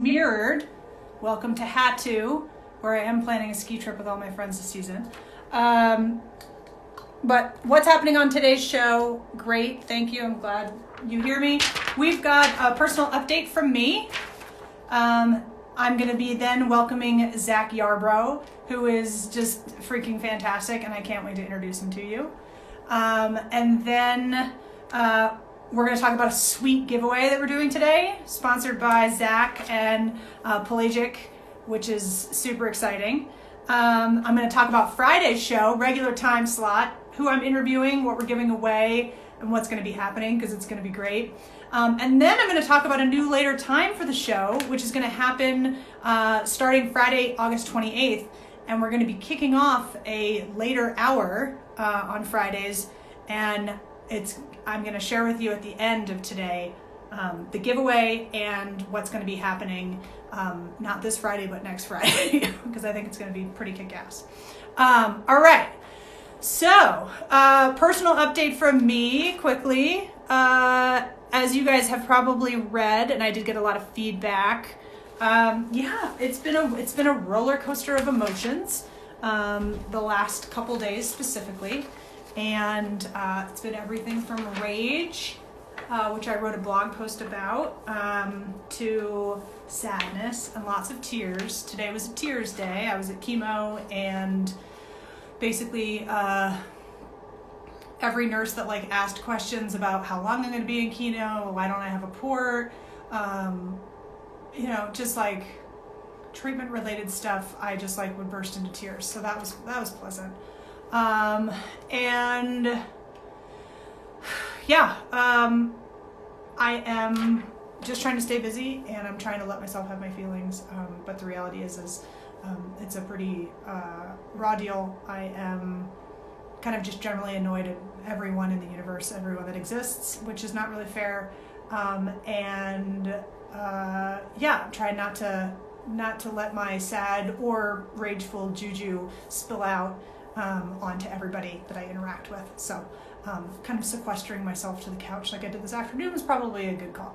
Mirrored, welcome to Hatu, where I am planning a ski trip with all my friends this season. But what's happening on today's show? Great, thank you. I'm glad you hear me. We've got a personal update from me. I'm going to be then welcoming Zac Yarbrough, who is just freaking fantastic, and I can't wait to introduce him to you. And then we're going to talk about a sweet giveaway that we're doing today, sponsored by Zac and Pelagic, which is super exciting. I'm going to talk about Friday's show, regular time slot, who I'm interviewing, what we're giving away, and what's going to be happening, because it's going to be great. And then I'm going to talk about a new later time for the show, which is going to happen starting Friday, August 28th. And we're going to be kicking off a later hour on Fridays. And I'm going to share with you at the end of today the giveaway and what's going to be happening, not this Friday, but next Friday, because I think it's going to be pretty kick-ass. All right. So, personal update from me quickly. As you guys have probably read, and I did get a lot of feedback, it's been a roller coaster of emotions, the last couple days specifically. And it's been everything from rage, which I wrote a blog post about, to sadness and lots of tears. Today was a tears day. I was at chemo, and basically every nurse that asked questions about how long I'm going to be in chemo, why don't I have a port, just treatment related stuff, I just would burst into tears. So that was pleasant. I am just trying to stay busy, and I'm trying to let myself have my feelings. But the reality is it's a pretty raw deal. I am kind of just generally annoyed at everyone in the universe, everyone that exists, which is not really fair. I'm trying not to let my sad or rageful juju spill out onto everybody that I interact with. So kind of sequestering myself to the couch like I did this afternoon was probably a good call.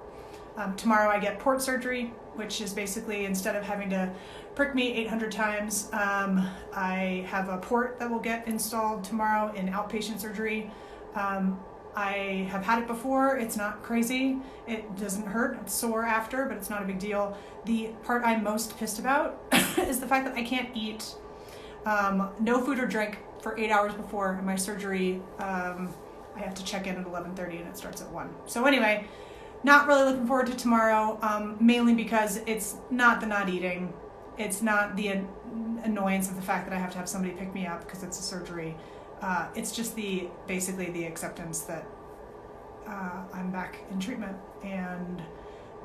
Tomorrow I get port surgery, which is basically, instead of having to prick me 800 times, I have a port that will get installed tomorrow in outpatient surgery. I have had it before. It's not crazy. It doesn't hurt. It's sore after, but it's not a big deal. The part I'm most pissed about is the fact that I can't eat no food or drink for 8 hours before my surgery. I have to check in at 11:30 and it starts at 1. So anyway, not really looking forward to tomorrow, mainly because it's not the not eating. It's not the annoyance of the fact that I have to have somebody pick me up because it's a surgery. It's just basically the acceptance that I'm back in treatment, and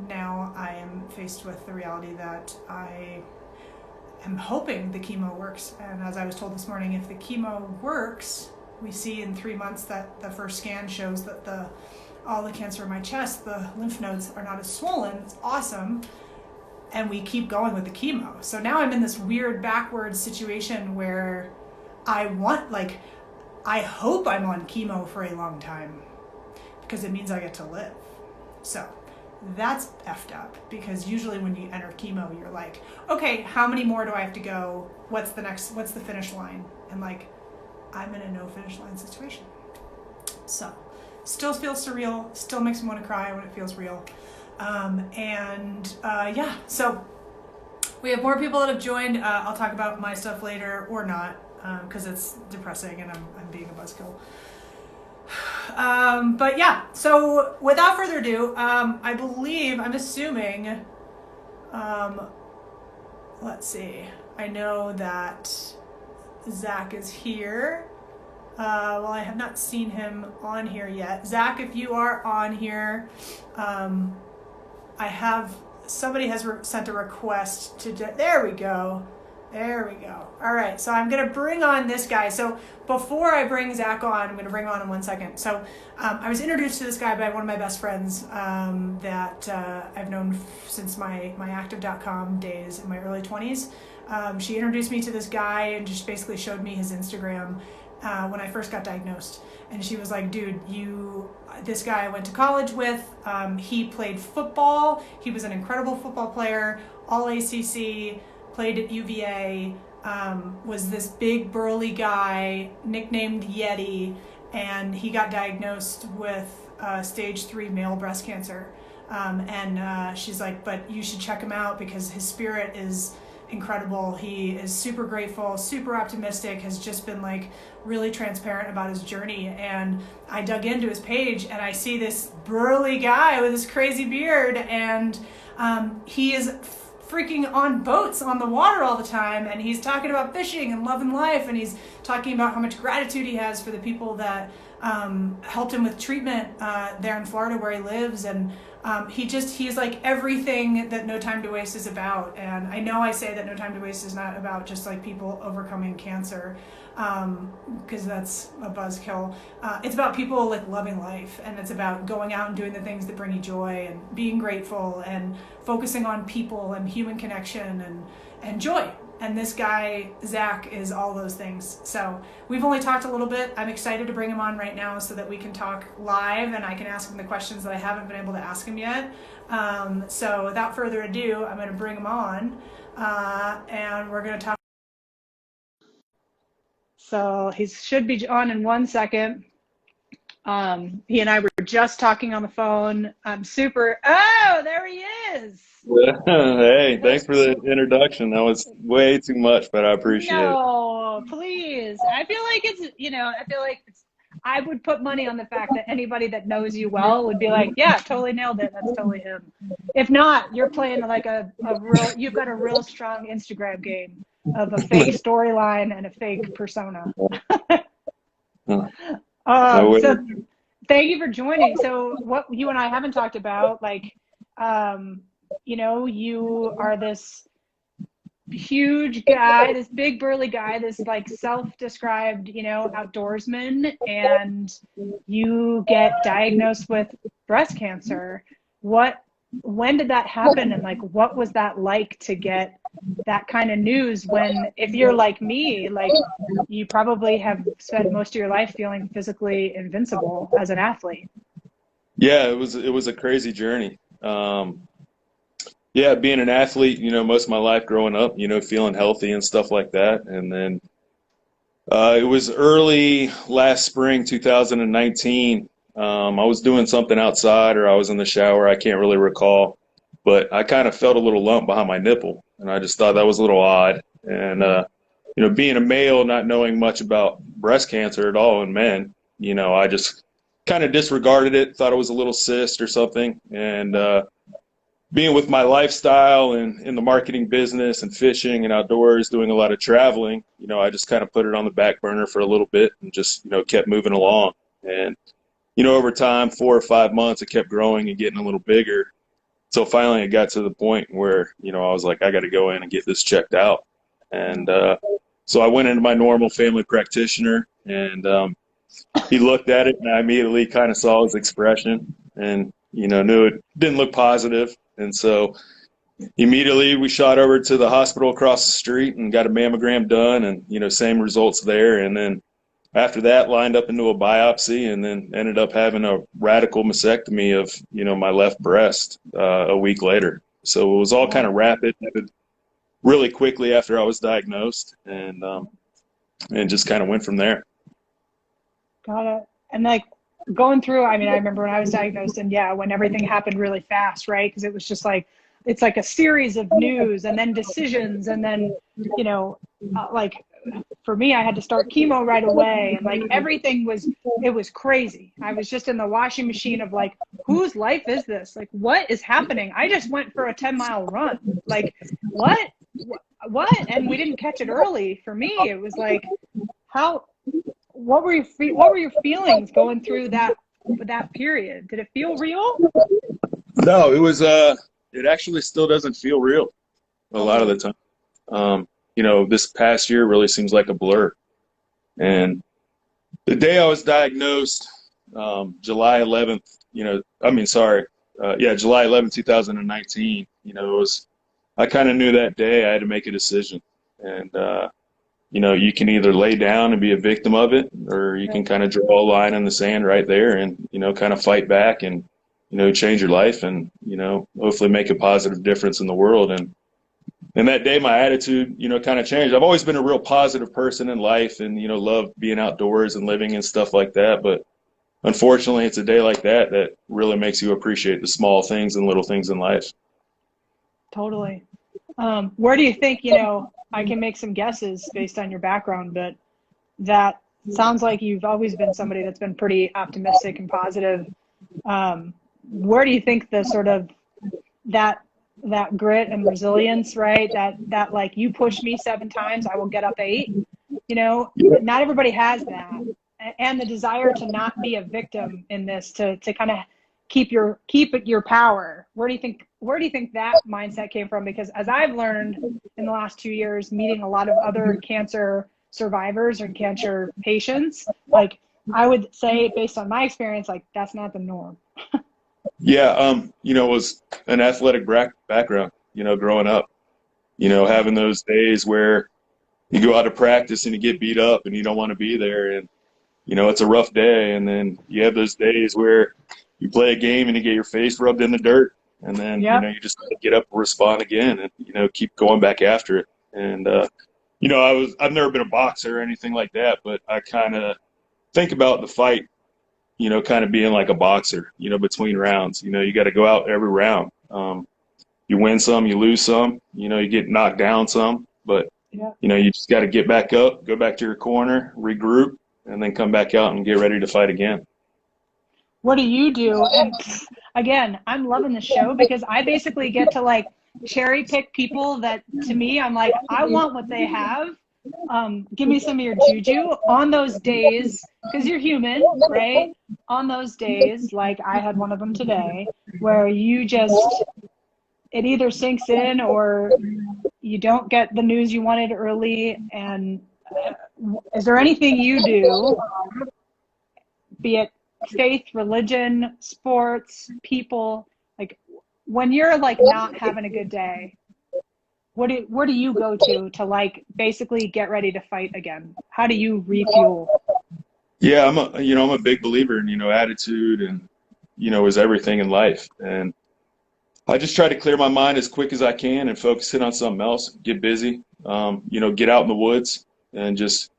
now I am faced with the reality that I am hoping the chemo works. And as I was told this morning, if the chemo works, we see in 3 months that the first scan shows that all the cancer in my chest, the lymph nodes are not as swollen. It's awesome. And we keep going with the chemo. So now I'm in this weird backwards situation where I hope I'm on chemo for a long time, because it means I get to live. So that's effed up, because usually when you enter chemo, you're like, okay, how many more do I have to go? What's the finish line? And I'm in a no finish line situation. So still feels surreal, still makes me want to cry when it feels real. So we have more people that have joined. I'll talk about my stuff later, or not, because it's depressing and I'm being a buzzkill. So without further ado, I'm assuming, let's see, I know that Zac is here. I have not seen him on here yet. Zac, if you are on here, somebody has sent a request there we go. All right, so I'm going to bring on this guy. So before I bring Zac on, I'm going to bring him on in 1 second. So I was introduced to this guy by one of my best friends that I've known since my active.com days in my early 20s. She introduced me to this guy and just basically showed me his Instagram. when I first got diagnosed. And she was like, dude, this guy I went to college with, he played football. He was an incredible football player, All-ACC, played at UVA, was this big burly guy nicknamed Yeti, and he got diagnosed with stage 3 male breast cancer. And she's like, but you should check him out because his spirit is incredible. He is super grateful, super optimistic, has just been like really transparent about his journey. And I dug into his page and I see this burly guy with this crazy beard, and he is freaking on boats on the water all the time, and he's talking about fishing and love and life, and he's talking about how much gratitude he has for the people that helped him with treatment there in Florida where he lives. And he's like everything that No Time to Waste is about. And I know I say that No Time to Waste is not about just like people overcoming cancer, because that's a buzzkill. It's about people like loving life, and it's about going out and doing the things that bring you joy and being grateful and focusing on people and human connection and joy. And this guy, Zac, is all those things. So we've only talked a little bit. I'm excited to bring him on right now so that we can talk live and I can ask him the questions that I haven't been able to ask him yet. So without further ado, I'm going to bring him on and we're going to talk. So he should be on in 1 second. He and I were just talking on the phone. I'm super. Oh, there he is. Hey, thanks for the introduction. That was way too much, but I appreciate it. No, please. I feel like I would put money on the fact that anybody that knows you well would be like, yeah, totally nailed it. That's totally him. If not, you're playing like you've got a real strong Instagram game of a fake storyline and a fake persona. So thank you for joining. So what you and I haven't talked about, like, you are this huge guy, this big burly guy, this like self-described, outdoorsman, and you get diagnosed with breast cancer. When did that happen? And like, what was that like to get that kind of news when, if you're like me, like you probably have spent most of your life feeling physically invincible as an athlete? Yeah, it was a crazy journey. Yeah, being an athlete, most of my life growing up, feeling healthy and stuff like that. And then it was early last spring, 2019. I was doing something outside or I was in the shower. I can't really recall, but I kind of felt a little lump behind my nipple. And I just thought that was a little odd. And, being a male, not knowing much about breast cancer at all in men, I just kind of disregarded it, thought it was a little cyst or something. And being with my lifestyle and in the marketing business and fishing and outdoors, doing a lot of traveling, I just kind of put it on the back burner for a little bit and just, kept moving along. And, over time, 4 or 5 months, it kept growing and getting a little bigger. So finally it got to the point where, I was like, I got to go in and get this checked out. And so I went into my normal family practitioner, and he looked at it, and I immediately kind of saw his expression and, knew it didn't look positive. And so immediately we shot over to the hospital across the street and got a mammogram done, and, same results there. And then after that, lined up into a biopsy, and then ended up having a radical mastectomy of, my left breast a week later. So it was all kind of rapid, really quickly after I was diagnosed, and just kind of went from there. Got it. And like going through, I remember when I was diagnosed, and when everything happened really fast, right? Because it was just like, it's like a series of news and then decisions, and then, like for me, I had to start chemo right away, and like everything it was crazy. I was just in the washing machine of like, whose life is this? Like, what is happening? I just went for a 10-mile run. Like, what? And we didn't catch it early. For me, it was like, what were your feelings going through that period? Did it feel real? No, it was, it actually still doesn't feel real a lot of the time. This past year really seems like a blur. And the day I was diagnosed, July 11th, July 11th, 2019, I kind of knew that day I had to make a decision. And you know, you can either lay down and be a victim of it, or you can kind of draw a line in the sand right there and, you know, kind of fight back and, you know, change your life and, you know, hopefully make a positive difference in the world. And that day, my attitude, you know, kind of changed. I've always been a real positive person in life and, you know, love being outdoors and living and stuff like that. But unfortunately, it's a day like that that really makes you appreciate the small things and little things in life. Totally. Where do you think, you know, I can make some guesses based on your background, but that sounds like you've always been somebody that's been pretty optimistic and positive. Where do you think the sort of that grit and resilience, right? That like, you push me 7 times, I will get up 8, you know, not everybody has that. And the desire to not be a victim in this, to kind of keep your power. Where do you think that mindset came from? Because as I've learned in the last 2 years, meeting a lot of other cancer survivors and cancer patients, like, I would say based on my experience, like, that's not the norm. Yeah, you know, it was an athletic background, you know, growing up, you know, having those days where you go out to practice and you get beat up and you don't want to be there. And, you know, it's a rough day. And then you have those days where you play a game and you get your face rubbed in the dirt. And then, you know, you just get up and respond again and, you know, keep going back after it. And, you know, I've never been a boxer or anything like that, but I kind of think about the fight, you know, kind of being like a boxer, you know, between rounds. You know, you got to go out every round. You win some, you lose some, you know, you get knocked down some, but, you know, you just got to get back up, go back to your corner, regroup, and then come back out and get ready to fight again. What do you do? And again, I'm loving the show because I basically get to like cherry pick people that, to me, I'm like, I want what they have. Give me some of your juju on those days, because you're human, right? On those days, like I had one of them today, where you just, it either sinks in or you don't get the news you wanted early. And is there anything you do, be it faith, religion, sports, people, like when you're like not having a good day, where do you go to like basically get ready to fight again? How do you refuel? Yeah, I'm a big believer in, you know, attitude and, you know, is everything in life. And I just try to clear my mind as quick as I can and focus it on something else, get busy, you know, get out in the woods and just,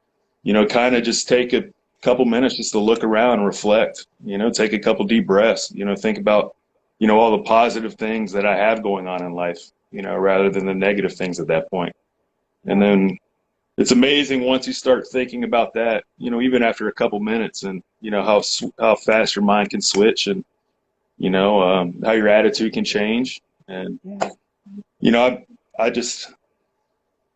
you know, kind of just take a couple minutes just to look around and reflect, you know, take a couple deep breaths, you know, think about, you know, all the positive things that I have going on in life, you know, rather than the negative things at that point. And then it's amazing once you start thinking about that, you know, even after a couple minutes, and, you know, how fast your mind can switch, and, you know, how your attitude can change. And, you know, I just,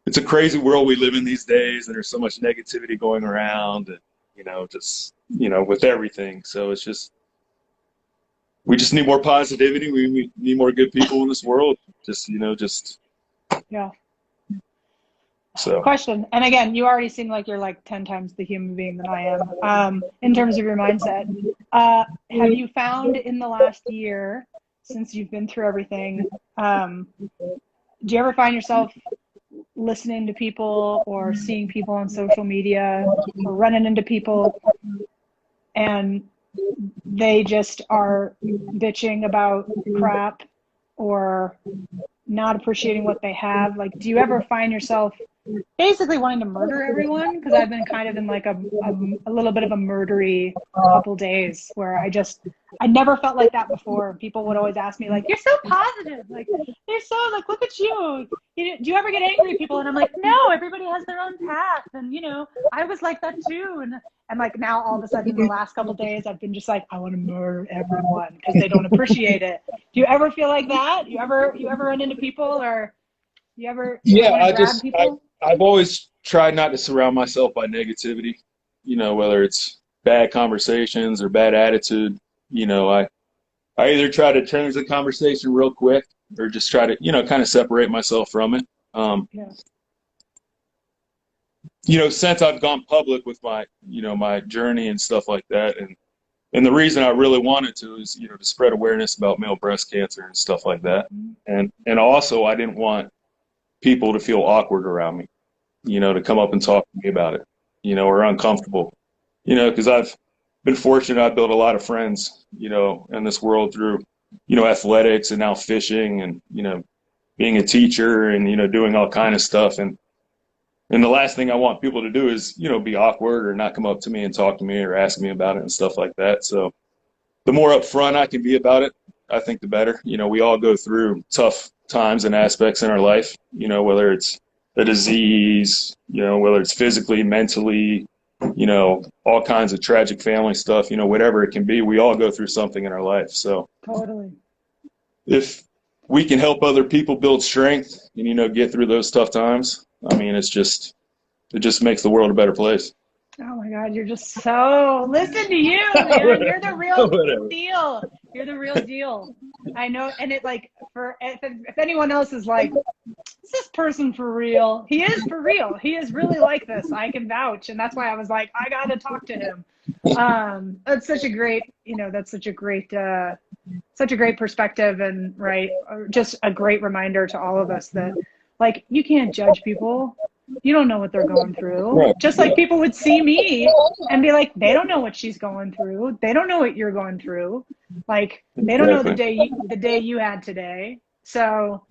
it's a crazy world we live in these days, and there's so much negativity going around, and, you know, just, you know, with everything. So it's just, we just need more positivity. We need more good people in this world. Just, you know, just. Yeah. So. Question. And again, you already seem like you're like 10 times the human being that I am, in terms of your mindset. Have you found in the last year, since you've been through everything, do you ever find yourself listening to people or seeing people on social media or running into people and they just are bitching about crap or not appreciating what they have? Like, do you ever find yourself basically wanting to murder everyone? Because I've been kind of in like a little bit of a murdery couple days where I never felt like that before. People would always ask me like, you're so positive, like you're so like, look at you, do you ever get angry at people? And I'm like, no, everybody has their own path, and you know, I was like that too. And like now all of a sudden the last couple days I've been just like, I want to murder everyone because they don't appreciate it. Do you ever feel like that? You ever run into people, or you ever grab people? I've always tried not to surround myself by negativity, you know, whether it's bad conversations or bad attitude. You know, I either try to change the conversation real quick or just try to, you know, kind of separate myself from it. You know, since I've gone public with my, you know, my journey and stuff like that, and the reason I really wanted to is, you know, to spread awareness about male breast cancer and stuff like that. And also I didn't want people to feel awkward around me. to come up and talk to me about it, or uncomfortable, because I've been fortunate. I built a lot of friends, in this world through, athletics and now fishing and, being a teacher and, doing all kind of stuff. And the last thing I want people to do is, be awkward or not come up to me and talk to me or ask me about it and stuff like that. So the more upfront I can be about it, I think the better. We all go through tough times and aspects in our life, whether it's a disease, whether it's physically, mentally, all kinds of tragic family stuff, whatever it can be, we all go through something in our life. So Totally. if we can help other people build strength and, get through those tough times, I mean, it just makes the world a better place. Oh my God, you're just so, listen to you, man. You're the real deal. You're the real deal. I know. And it like, if anyone else is like, is this person for real? He is for real. He is really like this. I can vouch. And that's why I was like, I got to talk to him. That's such a great, that's such a great perspective, and right. Just a great reminder to all of us that like, you can't judge people. You don't know what they're going through. Right. Just like people would see me and be like, they don't know what she's going through. They don't know what you're going through. Like, they don't know the day you had today. So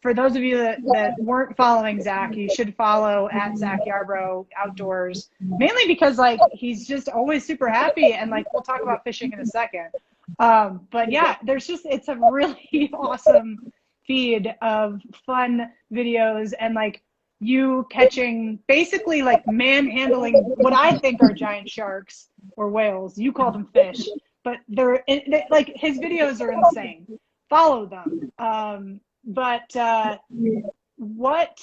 for those of you that weren't following Zac, you should follow at Zac Yarbrough Outdoors, mainly because like, he's just always super happy. And like, we'll talk about fishing in a second. But yeah, it's a really awesome feed of fun videos and like, you catching basically like manhandling what I think are giant sharks or whales. You call them fish, but they're like, his videos are insane. Follow them. But what,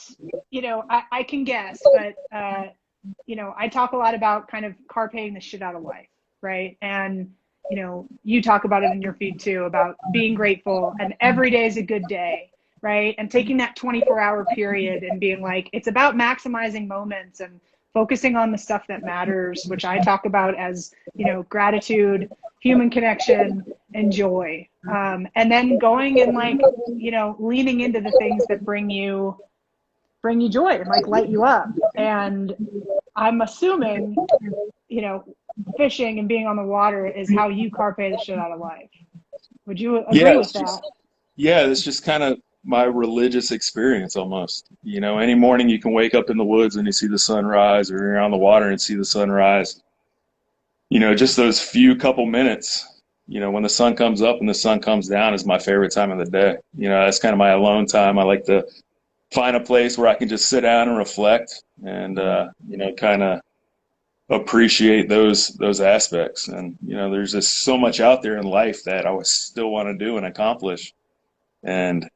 I can guess, but I talk a lot about kind of carpeing the shit out of life, right? And you talk about it in your feed too, about being grateful and every day is a good day. Right. And taking that 24-hour period and being like, it's about maximizing moments and focusing on the stuff that matters, which I talk about as, gratitude, human connection, and joy. And then going and like, leaning into the things that bring you joy and like light you up. And I'm assuming, fishing and being on the water is how you carpe the shit out of life. Would you agree with that? Yeah, it's just kind of my religious experience almost. Any morning you can wake up in the woods and you see the sunrise, or you're on the water and see the sunrise. Just those few couple minutes, when the sun comes up and the sun comes down is my favorite time of the day. That's kind of my alone time. I like to find a place where I can just sit down and reflect and, kind of appreciate those aspects. And, there's just so much out there in life that I would still want to do and accomplish. And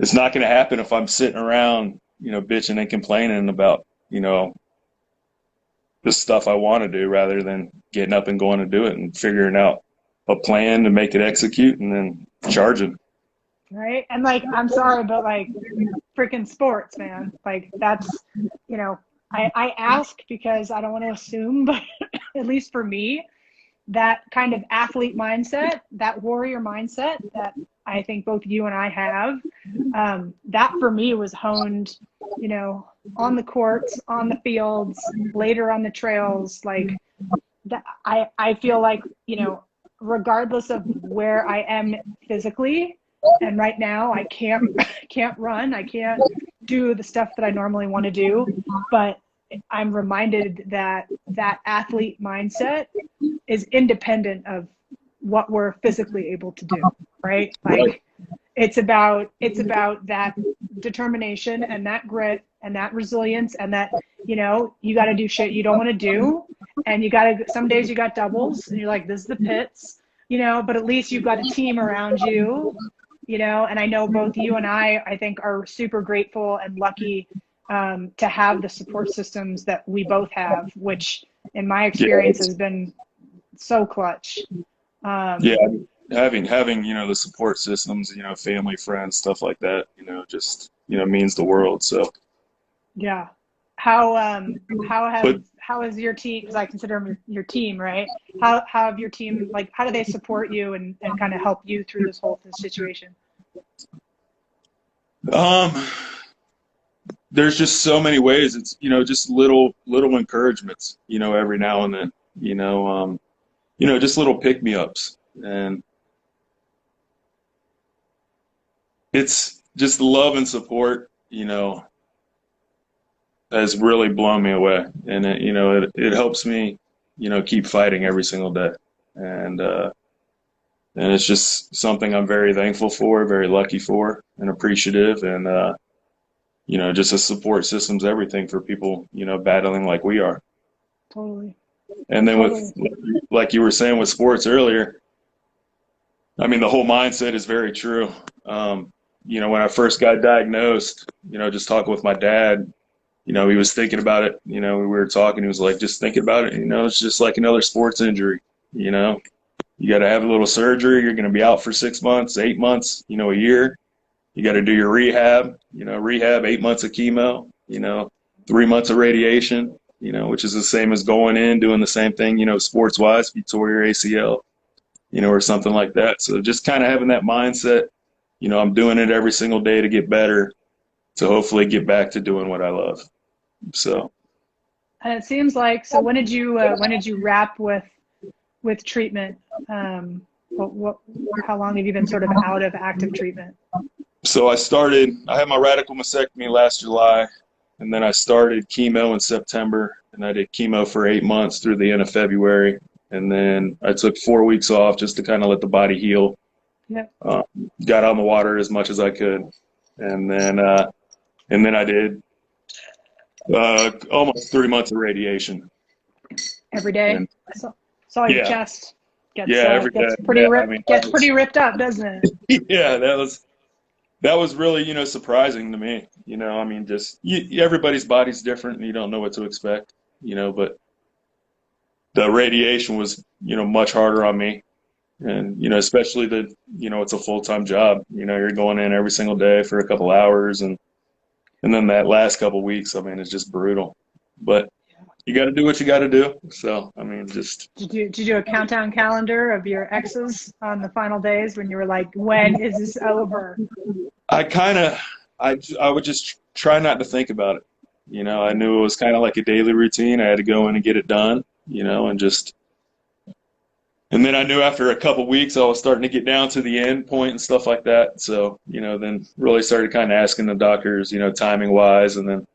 it's not going to happen if I'm sitting around, bitching and complaining about, the stuff I want to do, rather than getting up and going to do it and figuring out a plan to make it execute and then charging. Right. And like, I'm sorry, but like freaking sports, man, like that's, I ask because I don't want to assume, but at least for me, that kind of athlete mindset, that warrior mindset that I think both you and I have, that for me was honed, on the courts, on the fields, later on the trails. Like that, I feel like, regardless of where I am physically, and right now I can't run, I can't do the stuff that I normally want to do, but I'm reminded that athlete mindset is independent of what we're physically able to do, right? Like it's about that determination and that grit and that resilience and that, you got to do shit you don't want to do. And some days you got doubles and you're like, this is the pits, but at least you've got a team around you, and I know both you and I think are super grateful and lucky to have the support systems that we both have, which in my experience has been so clutch. Having the support systems, family, friends, stuff like that, just means the world. So yeah. How is your team, because I consider them your team, right? How have your team, like, how do they support you and kind of help you through this whole situation? there's just so many ways. It's, just little encouragements, every now and then, just little pick me ups. And it's just the love and support, has really blown me away. And it helps me, keep fighting every single day. And it's just something I'm very thankful for, very lucky for, and appreciative. And, just a support system's everything for people, battling like we are. Totally. And then with, like you were saying with sports earlier, I mean, the whole mindset is very true. When I first got diagnosed, just talking with my dad, he was thinking about it. We were talking, he was like, just thinking about it. It's just like another sports injury. You got to have a little surgery. You're going to be out for 6 months, 8 months, a year. You got to do your rehab, 8 months of chemo, 3 months of radiation, which is the same as going in, doing the same thing, sports wise, if you tore your ACL, or something like that. So just kind of having that mindset, I'm doing it every single day to get better, to hopefully get back to doing what I love. So. And it seems like, so when did you wrap with treatment? How long have you been sort of out of active treatment? So I had my radical mastectomy last July, and then I started chemo in September, and I did chemo for 8 months through the end of February. And then I took 4 weeks off just to kind of let the body heal. Yep. Got on the water as much as I could. And then I did almost 3 months of radiation. Every day? And, saw your chest. Every day. Gets pretty ripped up, doesn't it? Yeah, that was really, surprising to me. Just everybody's body's different and you don't know what to expect, but the radiation was, much harder on me. And, especially it's a full-time job. You're going in every single day for a couple hours and then that last couple weeks, it's just brutal. But you got to do what you got to do. So, just. Did you do a countdown calendar of your exes on the final days when you were like, when is this over? I would just try not to think about it. I knew it was kind of like a daily routine. I had to go in and get it done, and then I knew after a couple weeks I was starting to get down to the end point and stuff like that. So, then really started kind of asking the doctors, timing wise, and then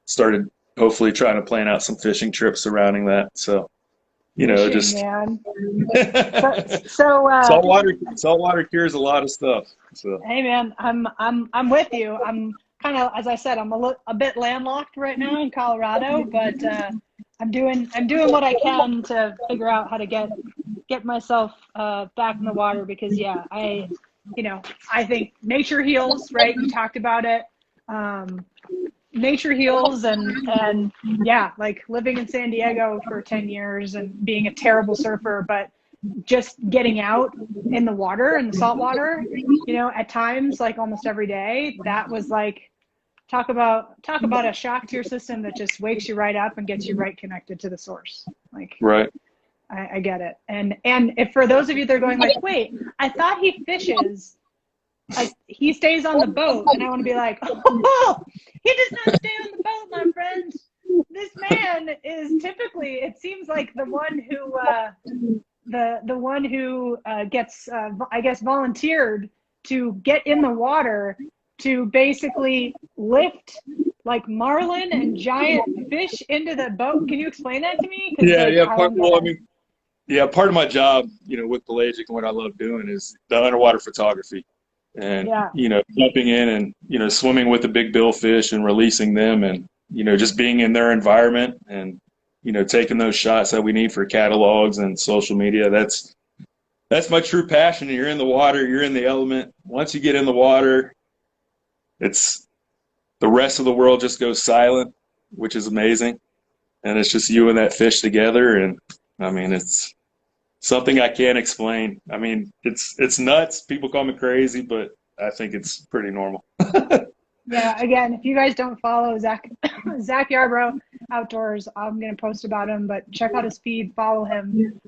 started hopefully trying to plan out some fishing trips surrounding that. So, just man. saltwater cures a lot of stuff. So. Hey man, I'm with you. I'm kind of, as I said, I'm a bit landlocked right now in Colorado, but I'm doing what I can to figure out how to get myself back in the water because I think nature heals, right? You talked about it. Nature heals and like living in San Diego for 10 years and being a terrible surfer, but just getting out in the water, in the salt water, at times, like almost every day, that was like, talk about a shock to your system that just wakes you right up and gets you right connected to the source. Like, right. I get it. And if for those of you that are going like, wait, I thought he fishes, like he stays on the boat, and I want to be like, oh, he does not stay on the boat, my friend. This man is typically, it seems like the one who gets, I guess, volunteered to get in the water to basically lift like marlin and giant fish into the boat. Can you explain that to me? Part of my job, with Pelagic and what I love doing is the underwater photography. And, jumping in and, swimming with the big billfish and releasing them and, just being in their environment and, taking those shots that we need for catalogs and social media. That's my true passion. You're in the water, you're in the element. Once you get in the water, it's the rest of the world just goes silent, which is amazing. And it's just you and that fish together. And it's something I can't explain. It's nuts. People call me crazy, but I think it's pretty normal. Yeah, again, if you guys don't follow Zac Yarbrough Outdoors, I'm going to post about him, but check out his feed, follow him.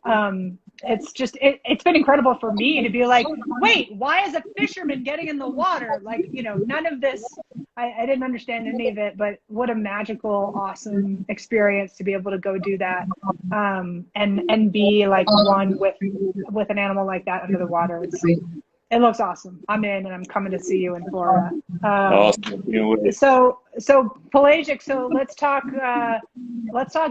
It's been incredible for me to be like, wait, why is a fisherman getting in the water? Like, none of this, I didn't understand any of it, but what a magical, awesome experience to be able to go do that, and be like one with an animal like that under the water. It looks awesome. I'm in, and I'm coming to see you in Florida. Awesome. So Pelagic. So let's talk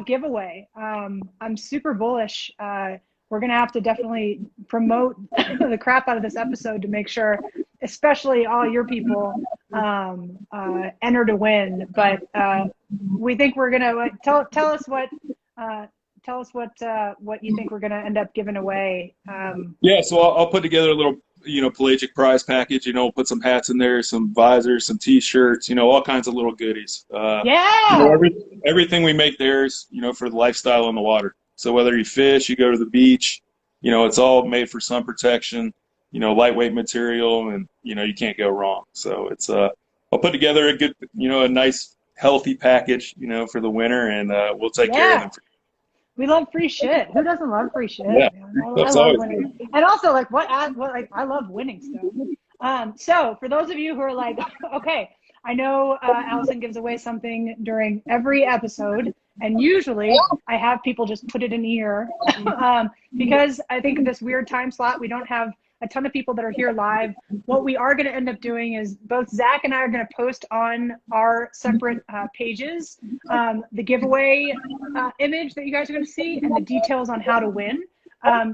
giveaway. I'm super bullish. We're gonna have to definitely promote the crap out of this episode to make sure, especially all your people, enter to win. But we think we're gonna tell us what you think we're gonna end up giving away. Yeah, so I'll put together a little, Pelagic prize package. We'll put some hats in there, some visors, some T-shirts, all kinds of little goodies. Yeah. Everything we make there is, for the lifestyle on the water. So whether you fish, you go to the beach, it's all made for sun protection, lightweight material, and, you can't go wrong. So it's, I'll put together a good, a nice, healthy package, for the winter, and we'll take care of them. We love free shit. Who doesn't love free shit? Yeah, I love winning. And also, like, I love winning stuff. So for those of you who are like, okay, I know Allison gives away something during every episode, and usually I have people just put it in here, because I think in this weird time slot, we don't have a ton of people that are here live. What we are going to end up doing is both Zac and I are going to post on our separate pages the giveaway image that you guys are going to see, and the details on how to win.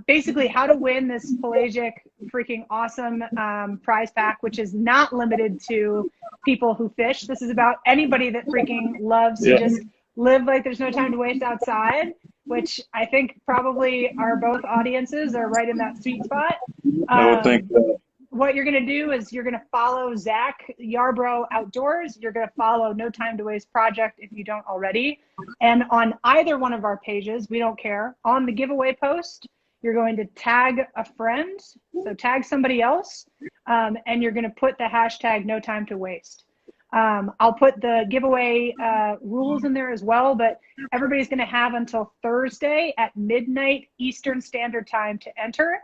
Basically how to win this Pelagic freaking awesome prize pack, which is not limited to people who fish. This is about anybody that freaking loves to just live like there's no time to waste outside, which I think probably our both audiences are right in that sweet spot. I would think so. What you're going to do is you're going to follow Zac Yarbrough Outdoors. You're going to follow No Time to Waste Project if you don't already. And on either one of our pages, we don't care, on the giveaway post, you're going to tag a friend, so tag somebody else, and you're going to put the hashtag No Time to Waste. I'll put the giveaway rules in there as well, but everybody's going to have until Thursday at midnight Eastern Standard Time to enter.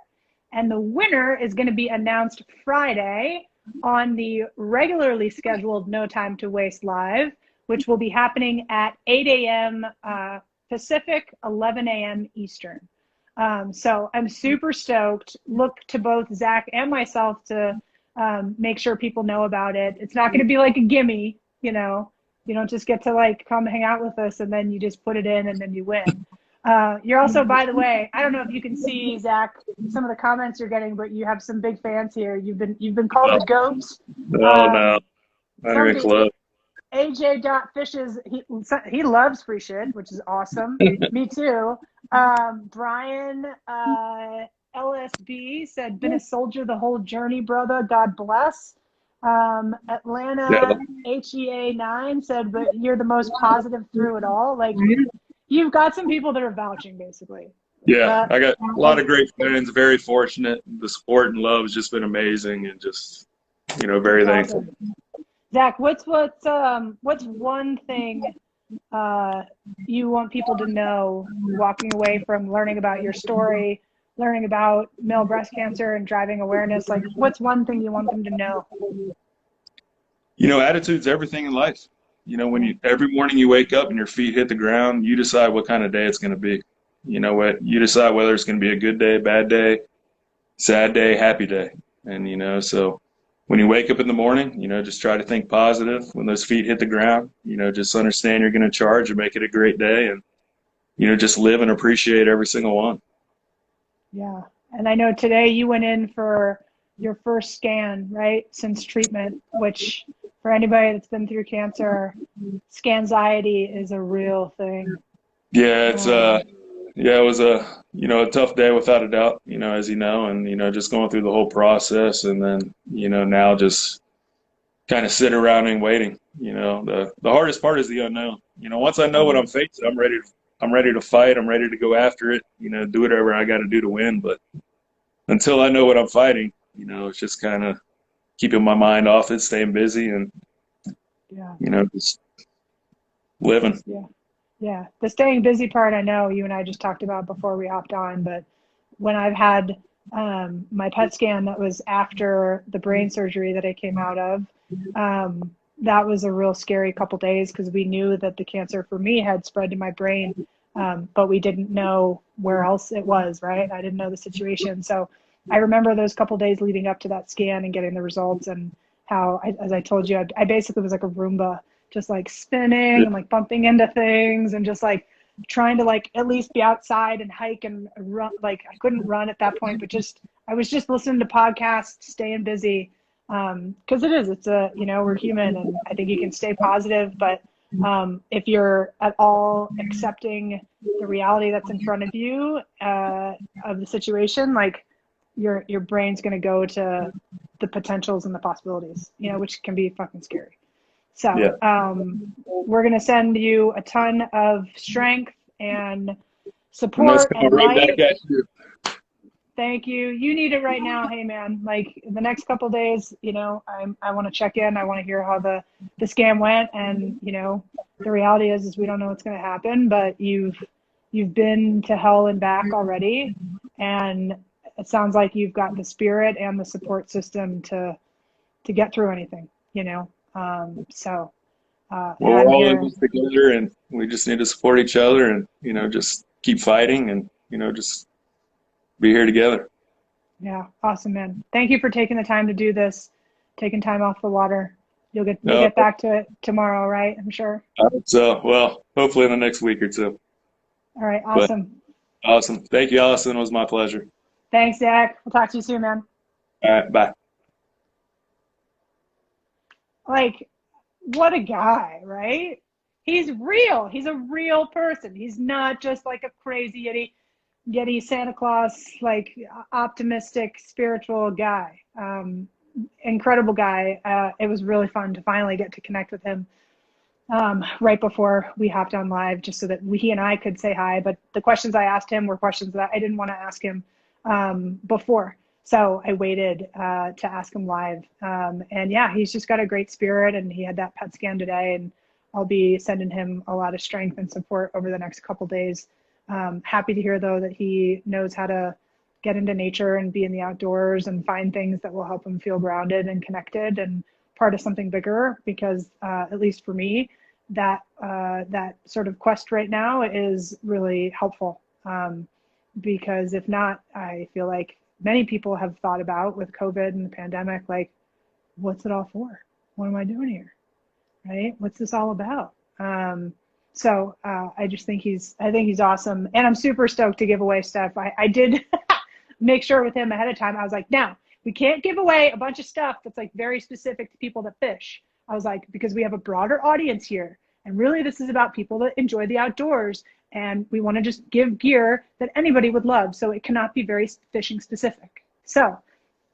And the winner is going to be announced Friday on the regularly scheduled No Time to Waste Live, which will be happening at 8 a.m. Pacific, 11 a.m. Eastern. So I'm super stoked. Look to both Zac and myself to make sure people know about it. It's not going to be like a gimme, you don't just get to like come hang out with us and then you just put it in and then you win. You're also, by the way, I don't know if you can see, Zac, some of the comments you're getting, but you have some big fans here. You've been called the GOAT. No, not even close. AJ.fishes, he loves free shit, which is awesome. Me too. Brian LSB said, been a soldier the whole journey, brother. God bless. Atlanta HEA9 said, but you're the most positive through it all. Like, you've got some people that are vouching, basically. Yeah, I got a lot of great friends, very fortunate. The support and love has just been amazing, and just, very thankful. Zac, what's one thing you want people to know walking away from learning about your story, learning about male breast cancer and driving awareness? Like, what's one thing you want them to know? Attitude's everything in life. When every morning you wake up and your feet hit the ground, you decide what kind of day it's going to be. You decide whether it's going to be a good day, bad day, sad day, happy day. And, so when you wake up in the morning, just try to think positive. When those feet hit the ground, just understand you're going to charge and make it a great day, and, just live and appreciate every single one. Yeah. And I know today you went in for your first scan, right, since treatment, which for anybody that's been through cancer, scanxiety is a real thing. Yeah, it's it was a a tough day without a doubt, as you know, and just going through the whole process, and then now just kind of sit around and waiting. The hardest part is the unknown. Once I know what I'm facing, I'm ready to fight. I'm ready to go after it. Do whatever I got to do to win. But until I know what I'm fighting, it's just kind of keeping my mind off it, staying busy, and just living. Yeah, the staying busy part, I know you and I just talked about before we hopped on, but when I've had my PET scan that was after the brain surgery that I came out of, that was a real scary couple days because we knew that the cancer for me had spread to my brain, but we didn't know where else it was, right? I didn't know the situation. So I remember those couple days leading up to that scan and getting the results, and how, as I told you, I basically was like a Roomba, just like spinning and like bumping into things and just like trying to like at least be outside and hike and run. Like I couldn't run at that point, but just, I was just listening to podcasts, staying busy. Cause it's a, we're human, and I think you can stay positive, but, if you're at all accepting the reality that's in front of you, of the situation, like your brain's going to go to the potentials and the possibilities, which can be fucking scary. So, Yeah. we're going to send you a ton of strength and And that's support coming and right light. back at you. Thank you. You need it right now. Hey man, like the next couple of days, I want to check in. I want to hear how the scan went. And, the reality is we don't know what's going to happen, but you've been to hell and back already. And it sounds like you've got the spirit and the support system to get through anything, so, Well, and we're I'm all in here. this together, and we just need to support each other and, just keep fighting and, just be here together. Yeah. Awesome, man. Thank you for taking the time to do this, taking time off the water. You'll No, get back to it tomorrow, right? I'm sure. so, well, hopefully in the next week or two. All right. But Awesome. awesome. Thank you, Allison. It was my pleasure. Thanks, Zach. We'll talk to you soon, man. All right. Bye. Like, what a guy, right? He's real. He's a real person. He's not just like a crazy Yeti Santa Claus, like optimistic, spiritual guy. Incredible guy. It was really fun to finally get to connect with him, right before we hopped on live, just so that he and I could say hi. But the questions I asked him were questions that I didn't want to ask him, before. So I waited to ask him live. And yeah, he's just got a great spirit, and he had that PET scan today, and I'll be sending him a lot of strength and support over the next couple days. Happy to hear though that he knows how to get into nature and be in the outdoors and find things that will help him feel grounded and connected and part of something bigger, because at least for me, that sort of quest right now is really helpful. Because if not, I feel like many people have thought about with COVID and the pandemic, like, what's it all for? What am I doing here? Right? What's this all about? So I just think I think he's awesome. And I'm super stoked to give away stuff. I did make sure with him ahead of time. I was like, now we can't give away a bunch of stuff that's like very specific to people that fish. I was like, because we have a broader audience here. And really this is about people that enjoy the outdoors. And we want to just give gear that anybody would love. So it cannot be very fishing specific. So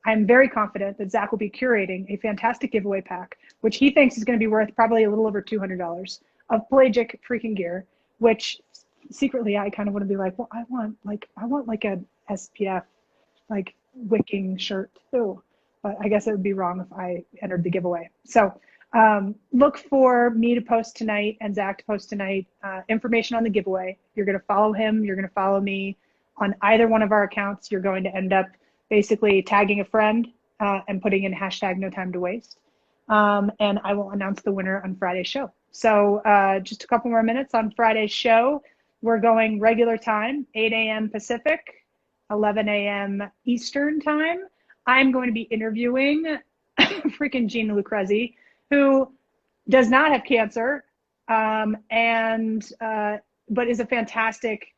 I'm very confident that Zach will be curating a fantastic giveaway pack, which he thinks is going to be worth probably a little over $200 of pelagic freaking gear, which secretly I kind of want to be like, well, I want like a SPF, like wicking shirt too. But I guess it would be wrong if I entered the giveaway. So look for me to post tonight and Zach to post tonight information on the giveaway. You're going to follow him. You're going to follow me on either one of our accounts. You're going to end up basically tagging a friend and putting in hashtag no time to waste. And I will announce the winner on Friday's show. So just a couple more minutes on Friday's show. We're going regular time, 8 a.m. Pacific, 11 a.m. Eastern time. I'm going to be interviewing freaking Gina Lucrezi, who does not have cancer, but is a fantastic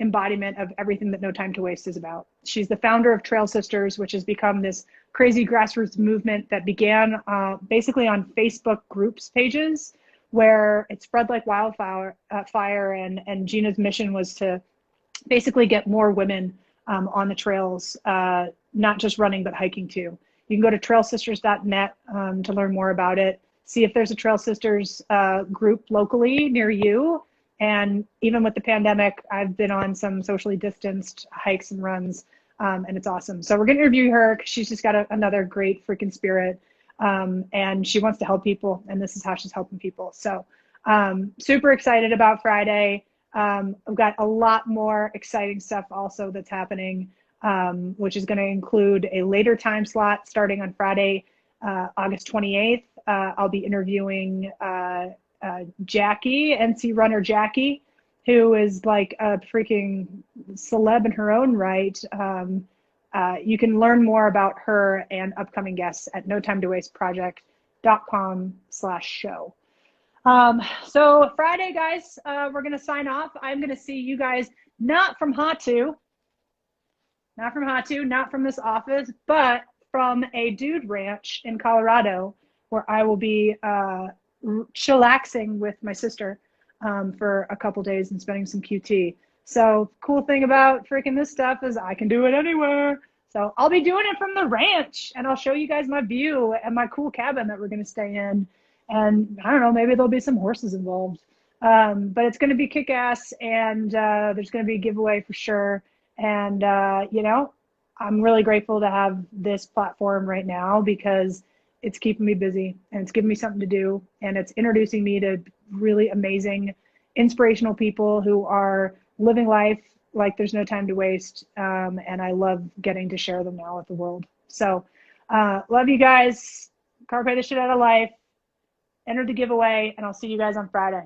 embodiment of everything that No Time to Waste is about. She's the founder of Trail Sisters, which has become this crazy grassroots movement that began basically on Facebook groups pages, where it spread like wildfire. And Gina's mission was to basically get more women on the trails, not just running, but hiking too. You can go to trailsisters.net to learn more about it. See if there's a Trail Sisters group locally near you. And even with the pandemic, I've been on some socially distanced hikes and runs, and it's awesome. So we're going to interview her because she's just got another great freaking spirit, and she wants to help people, and this is how she's helping people. So super excited about Friday. I've got a lot more exciting stuff also that's happening, which is going to include a later time slot starting on Friday, August 28th I'll be interviewing Jackie, NC runner Jackie, who is like a freaking celeb in her own right. You can learn more about her and upcoming guests at notimetowasteproject.com/show. So Friday, guys, we're going to sign off. I'm going to see you guys not from Hatu, not from this office, but from a dude ranch in Colorado, where I will be chillaxing with my sister for a couple days and spending some QT. So cool thing about freaking this stuff is I can do it anywhere. So I'll be doing it from the ranch, and I'll show you guys my view and my cool cabin that we're going to stay in. And I don't know, maybe there'll be some horses involved. But it's going to be kick-ass, and there's going to be a giveaway for sure. And, you know, I'm really grateful to have this platform right now because it's keeping me busy and it's giving me something to do. And it's introducing me to really amazing, inspirational people who are living life like there's no time to waste. And I love getting to share them now with the world. So love you guys. Carpe the shit out of life. Enter the giveaway, and I'll see you guys on Friday.